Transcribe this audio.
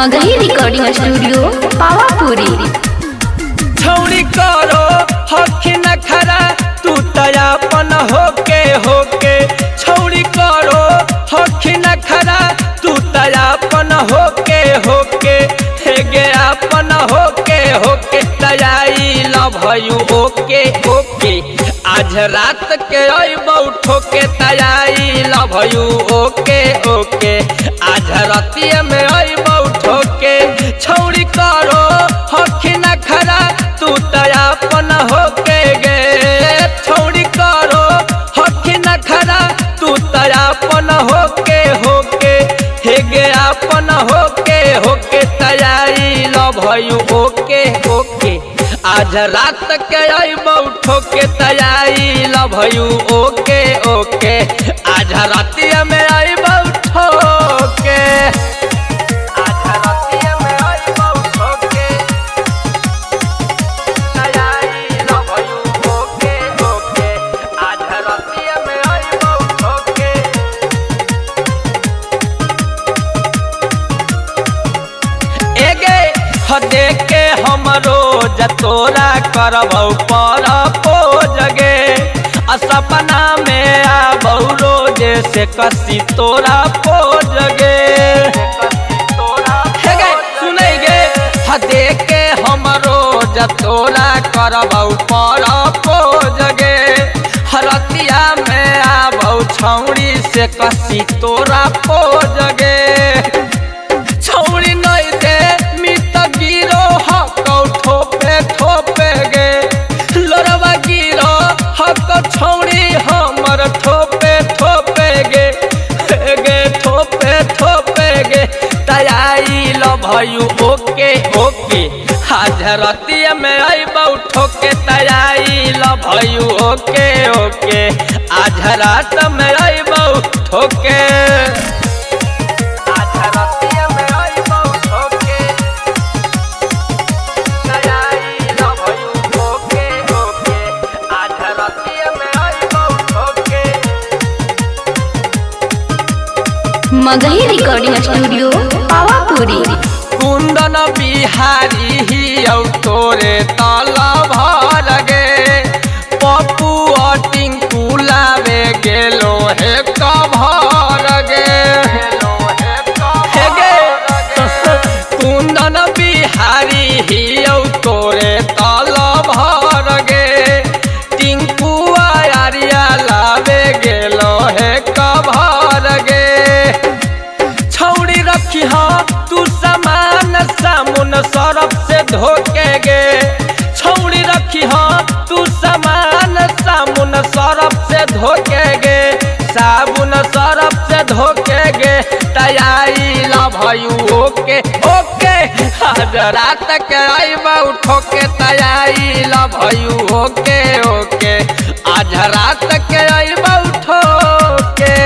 Magahi recording studio Pawapuri. छौड़ी करो हखिन खरा तू तयापन होके होके, छौड़ी करो हखिन खरा तू तयापन होके होके, हे गे अपन होके होके तयाई लभयू ओके ओके, आज रात के अइबौ ठोके तयाई लभयू ओके ओके, आज रतिया में अइबौ ठोके। छौड़ी करो हखिन खरा तू तयापन होके गे, छौड़ी करो हखिन खरा तू तयापन होके होके, हे गे अपन होके होके तयाई लभयू ओके ओके, आज रात के अइबौ ठोके तयाई लभयू ओके ओके, आज रातिया में अइबौ ठोके, आज रातिया में अइबौ ठोके तयाई लभयू ओके ओके, आज रातिया में अइबौ ठोके। एगे हदे के हमरो जतोरा करबौ पर पोजगे, सपना में आबौ रोजे से कसी तोरा पोजगे। हेगे सुनै गे हदे के हमरो जतोरा करबौ पर पोजगे, हरतिया में आबौ छौड़ी से कसी तोरा पोजगे। छौड़ी नहीं दे मित गिरो हकौ ठोपे ठोपे गे, लोरवा गिरो हक छौड़ी हमर ठोपे ठोपे गे, गे ठोपे ठोपे गे तयाई लभयू ओके ओके, आज रतिया में अइबौ ठोके तयाई लभयू ओके ओके, आज रात में अइबौ ठोके, आज रतिया में अइबौ ठोके तयाई लभयू ओके ओके, आज रतिया में अइबौ ठोके। Magahi recording studio Pawapuri. कुंदन बिहारी ही औ तोरे ताला भर गे, पप्पू और टिंकू लावे गेलो हे कभर गे, हे गे कुंदन बिहारी ही औ तोरे ताला भर गे, टिंकू आरिया लावे गेलो हे कभर गे। छौड़ी रखी हाँ तू सामान सामुन सरफ से धोके गे, छौड़ी रखी हाँ तू सामान सामुन सरफ से धोके गे, साबुन सरफ से धोके गे तयाई लभयू ओके ओके, आज रात के अइबौ ठोके तयाई लभयू ओके ओके, आज रात के अइबौ ठोके।